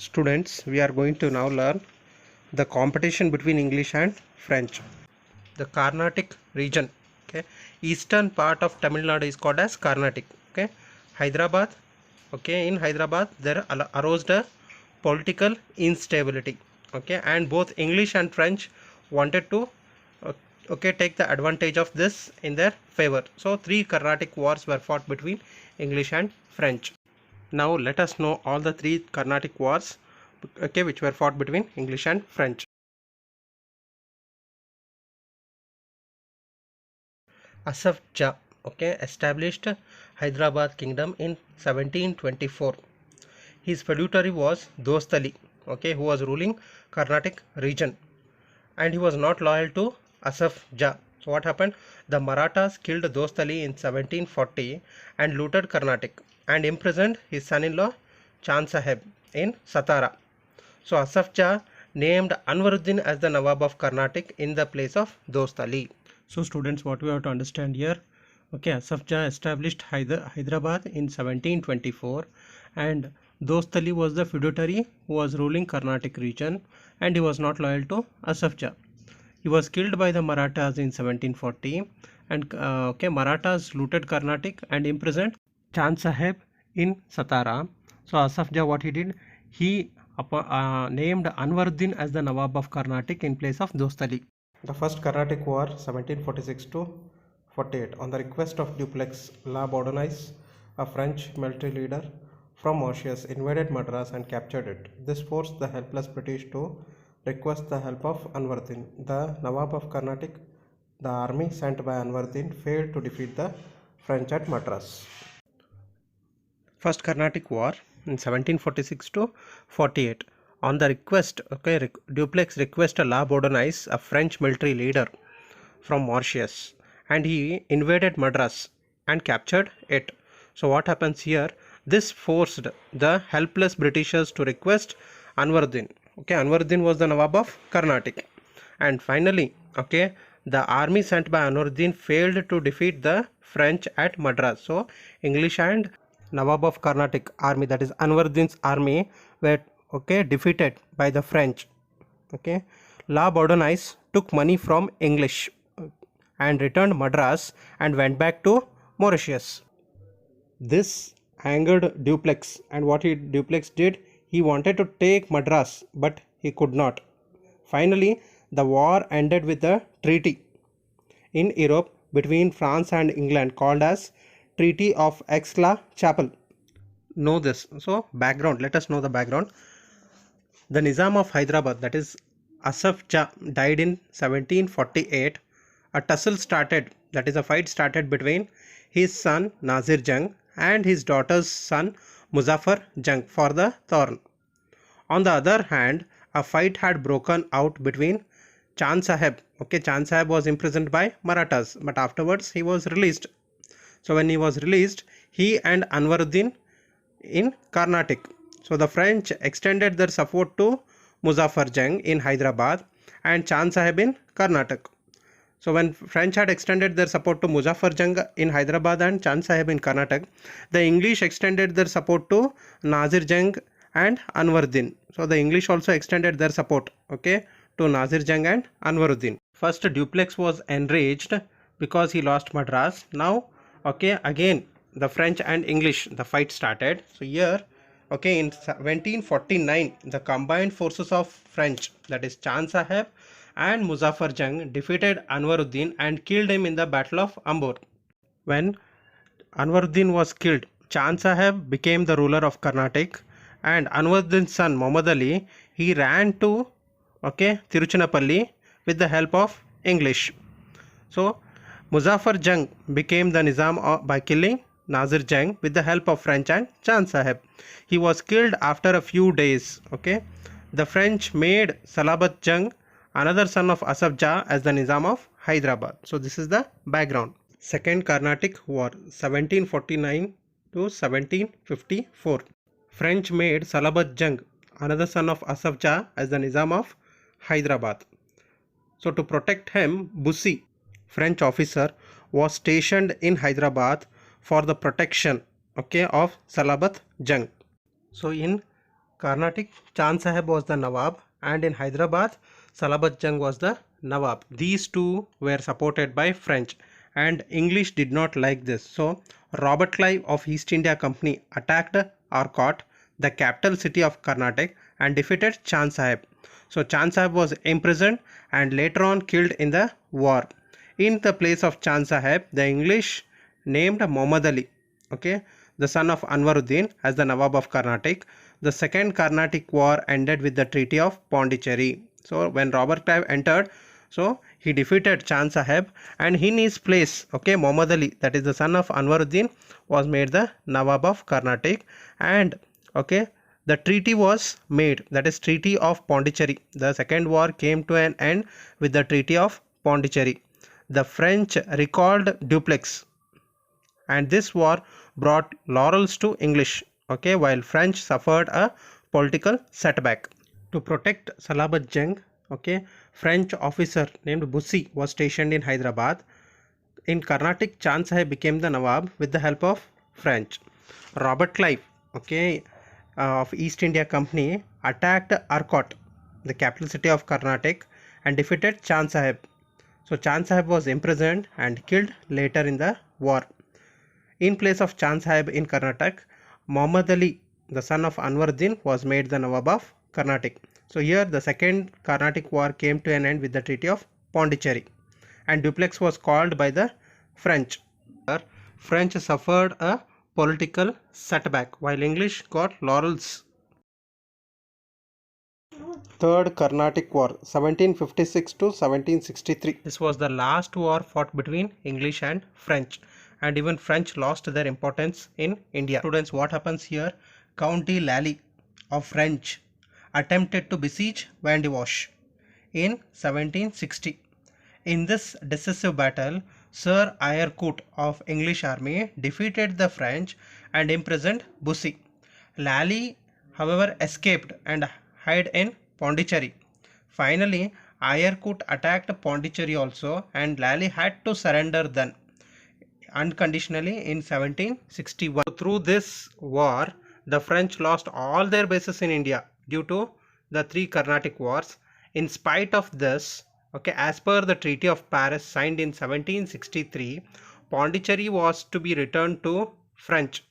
Students, we are going to now learn the competition between English and French. The Carnatic region, okay, eastern part of Tamil Nadu is called as Carnatic. Okay, Hyderabad, okay, in Hyderabad there arose a political instability. Okay, and both English and French wanted to okay take the advantage of this in their favor. So three Carnatic wars were fought between English and French. Now let us know all the three Carnatic wars, okay, which were fought between English and French. Asaf Jah, okay, established Hyderabad kingdom in 1724. His feudatory was Dostali, okay, who was ruling Carnatic region, and he was not loyal to Asaf Jah. So what happened? The Marathas killed Dostali in 1740 and looted Carnatic and imprisoned his son-in-law Chand Saheb in Satara. So Asaf Jah named Anwaruddin as the Nawab of Carnatic in the place of Dostali. So students, what we have to understand here, okay, Asaf Jah established Hyderabad in 1724, and Dostali was the feudatory who was ruling Carnatic region, and he was not loyal to Asaf Jah. He was killed by the Marathas in 1740, and okay, Marathas looted Carnatic and imprisoned Chand Saheb in Satara. So Asaf Jah, what he did, he named Anwaruddin as the Nawab of Carnatic in place of Dostali. The first Carnatic War 1746 to 48. On the request of Dupleix, La Bourdonnais, a French military leader from Mauritius, invaded Madras and captured it. This forced the helpless British to request the help of Anwaruddin. The Nawab of Carnatic, the army sent by Anwaruddin, failed to defeat the French at Madras. First Carnatic War in 1746 to 48. On the request, okay, Dupleix requested La Bourdonnais, a French military leader from Mauritius, and he invaded Madras and captured it. So what happens here? This forced the helpless Britishers to request Anwaruddin. Okay, Anwaruddin was the Nawab of Carnatic, and finally, okay, the army sent by Anwaruddin failed to defeat the French at Madras. So English and Nawab of Carnatic army, that is Anwaruddin's army, were okay defeated by the French. Okay, La Bourdonnais took money from English and returned Madras and went back to Mauritius. This angered Dupleix, and what Dupleix did, he wanted to take Madras, but he could not. Finally, the war ended with a treaty in Europe between France and England called as Treaty of Aix-la-Chapelle. Know this. So background, let us know the background. The Nizam of Hyderabad, that is Asaf Jah, died in 1748. A tussle started, that is a fight started between his son Nazir Jung and his daughter's son Muzaffar Jung for the throne. On the other hand, a fight had broken out between Chand Saheb. Okay, Chand Saheb was imprisoned by Marathas, but afterwards he was released. So when he was released, he and Anwaruddin in Carnatic. So the French extended their support to Muzaffar Jung in Hyderabad and Chand Saheb in Carnatic. So when French had extended their support to Muzaffar Jung in Hyderabad and Chand Saheb in Carnatic, the English extended their support to Nazir Jung and Anwaruddin. So the English also extended their support, okay, to Nazir Jung and Anwaruddin. First, Dupleix was enraged because he lost Madras. Now, okay, again the French and English, the fight started. So here, okay, in 1749, the combined forces of French, that is Chand Saheb and Muzaffar Jung, defeated Anwaruddin and killed him in the Battle of Ambur. When Anwaruddin was killed, Chand Saheb became the ruler of Carnatic, and Anwaruddin's son Muhammad Ali, he ran to, okay, Tiruchinapalli with the help of English. So Muzaffar Jung became the Nizam by killing Nazir Jung with the help of French and Chand Saheb. He was killed after a few days. Okay, the French made Salabat Jung, another son of Asaf Jah, as the Nizam of Hyderabad. So this is the background. Second Carnatic War 1749 to 1754. French made Salabat Jung, another son of Asaf Jah, as the Nizam of Hyderabad. So to protect him, Bussi, French officer, was stationed in Hyderabad for the protection, okay, of Salabat Jung. So in Carnatic, Chand Sahib was the Nawab, and in Hyderabad, Salabat Jung was the Nawab. These two were supported by French, and English did not like this. So Robert Clive of East India Company attacked Arcot, the capital city of Carnatic, and defeated Chand Sahib. So Chand Sahib was imprisoned and later on killed in the war. In the place of Chand Sahib, the English named Muhammad Ali, okay, the son of Anwaruddin, as the Nawab of Carnatic. The second Carnatic War ended with the Treaty of Pondicherry. So when Robert Clive entered, so he defeated Chand Sahib, and in his place, okay, Muhammad Ali, that is the son of Anwaruddin, was made the Nawab of Carnatic, and okay, the treaty was made, that is Treaty of Pondicherry. The second war came to an end with the Treaty of Pondicherry. The French recalled Dupleix, and this war brought laurels to English, okay, while French suffered a political setback. To protect Salabat Jung, okay, French officer named Bussy was stationed in Hyderabad. In Carnatic, Chand Sahib became the Nawab with the help of French. Robert Clive, okay, of East India Company attacked Arcot, the capital city of Carnatic, and defeated Chand Sahib. So Chand Sahib was imprisoned and killed later in the war. In place of Chand Sahib in Karnataka, Muhammad Ali, the son of Anwaruddin, was made the Nawab of Carnatic. So here the second Carnatic War came to an end with the Treaty of Pondicherry, and Dupleix was called by the French. French suffered a political setback while English got laurels. Third Carnatic War, 1756 to 1763. This was the last war fought between English and French, and even French lost their importance in India. Students, what happens here? County Lally of French attempted to besiege Vandewash in 1760. In this decisive battle, Sir Eyrecourt of English army defeated the French and imprisoned Bussy. Lally, however, escaped and hid in Pondicherry. Finally, Eyrecourt attacked Pondicherry also, and Lally had to surrender then unconditionally in 1761. Through this war, the French lost all their bases in India due to the three Carnatic Wars. In spite of this, okay, as per the Treaty of Paris signed in 1763, Pondicherry was to be returned to French.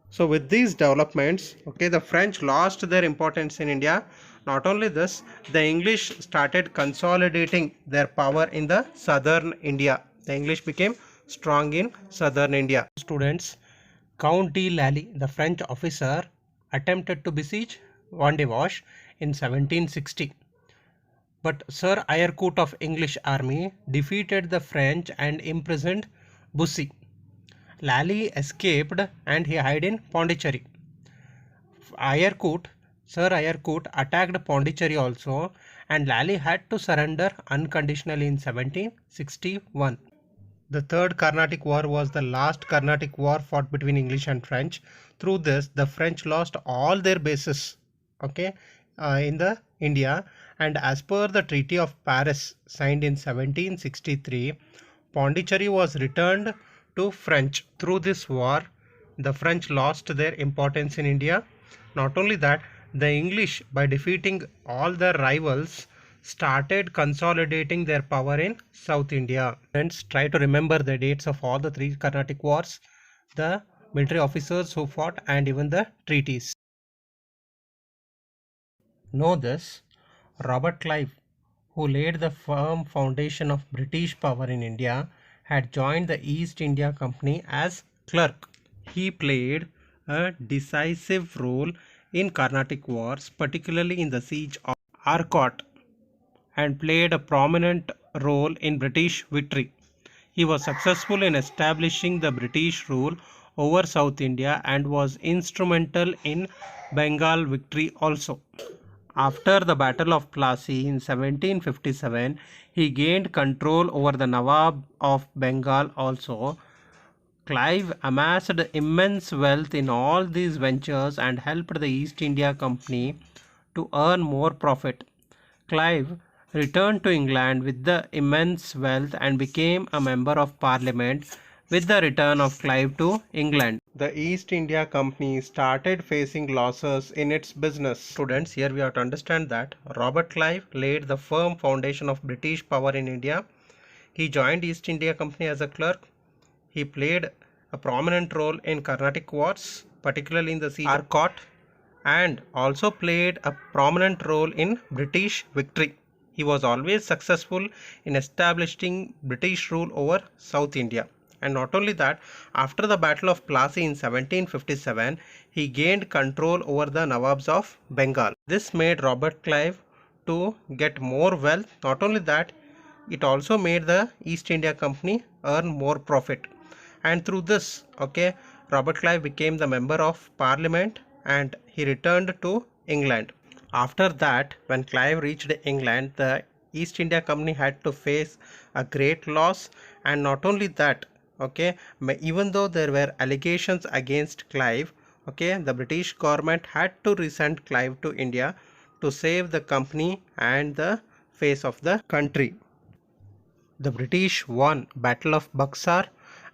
So with these developments, okay, the French lost their importance in India. Not only this, the English started consolidating their power in the southern India. The English became strong in southern India. Students, Count de Lally, the French officer, attempted to besiege Vandewash in 1760. But Sir Eyrecourt of English army defeated the French and imprisoned Bussy. Lally escaped and he hid in Pondicherry. Sir Eyrecourt attacked Pondicherry also, and Lally had to surrender unconditionally in 1761. The Third Carnatic War was the last Carnatic War fought between English and French. Through this, the French lost all their bases, okay, in the India, and as per the Treaty of Paris signed in 1763, Pondicherry was returned to French. Through this war, the French lost their importance in India. Not only that, the English, by defeating all their rivals, started consolidating their power in South India. Friends, try to remember the dates of all the three Carnatic Wars, the military officers who fought, and even the treaties. Know this, Robert Clive, who laid the firm foundation of British power in India, had joined the East India Company as clerk. He played a decisive role in Carnatic Wars, particularly in the siege of Arcot, and played a prominent role in British victory. He was successful in establishing the British rule over South India and was instrumental in Bengal victory also. After the Battle of Plassey in 1757, he gained control over the Nawab of Bengal also. Clive amassed immense wealth in all these ventures and helped the East India Company to earn more profit. Clive returned to England with the immense wealth and became a member of Parliament. with the return of Clive to England, the East India Company started facing losses in its business. Students, here we have to understand that Robert Clive laid the firm foundation of British power in India. He joined East India Company as a clerk. He played a prominent role in Carnatic wars, particularly in the siege of Arcot, and also played a prominent role in British victory. He was always successful in establishing British rule over South India. And not only that, after the Battle of Plassey in 1757, he gained control over the Nawabs of Bengal. This made Robert Clive to get more wealth. Not only that, it also made the East India Company earn more profit. And through this, Robert Clive became the member of Parliament and he returned to England. After that, when Clive reached England, the East India Company had to face a great loss. And not only that, even though there were allegations against Clive, the British government had to resend Clive to India to save the company and the face of the country. The British won Battle of Buxar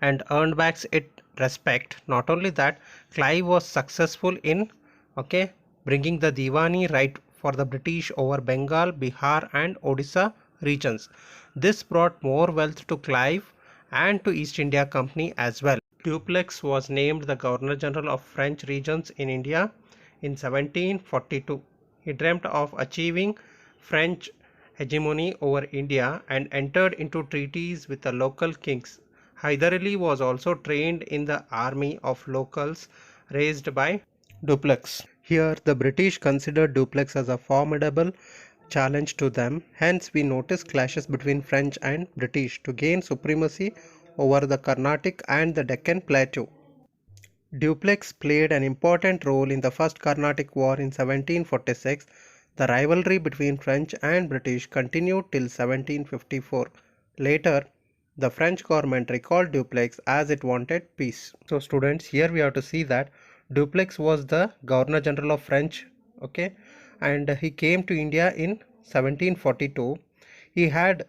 and earned back its respect. Not only that, Clive was successful in bringing the Diwani right for the British over Bengal, Bihar and Odisha regions. This brought more wealth to Clive and to East India Company as well. Dupleix was named the Governor General of French regions in India in 1742. He dreamt of achieving French hegemony over India and entered into treaties with the local kings. Hyder Ali was also trained in the army of locals raised by Dupleix. Here, the British considered Dupleix as a formidable challenge to them. Hence, we notice clashes between French and British to gain supremacy over the Carnatic and the Deccan Plateau. Dupleix played an important role in the First Carnatic War in 1746. The rivalry between French and British continued till 1754. Later, the French government recalled Dupleix as it wanted peace. So students, here we have to see that Dupleix was the Governor General of French, and he came to India in 1742. He had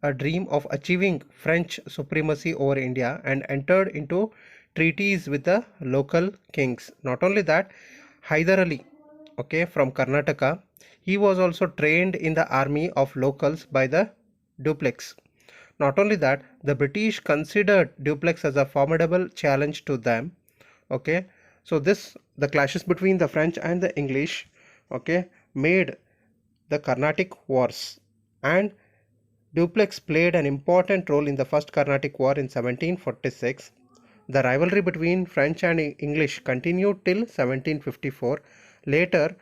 a dream of achieving French supremacy over India and entered into treaties with the local kings. Not only that, Hyder Ali, from Karnataka, he was also trained in the army of locals by the Dupleix. Not only that, the British considered Dupleix as a formidable challenge to them. So the clashes between the French and the English, made the Carnatic Wars, and Dupleix played an important role in the First Carnatic War in 1746. The rivalry between French and English continued till 1754. Later,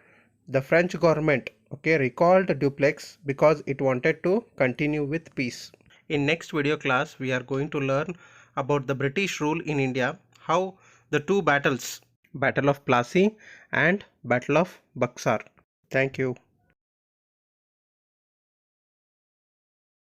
the French government recalled Dupleix because it wanted to continue with peace. In next video class, we are going to learn about the British rule in India, how the two battles, Battle of Plassey and Battle of Buxar. Thank you.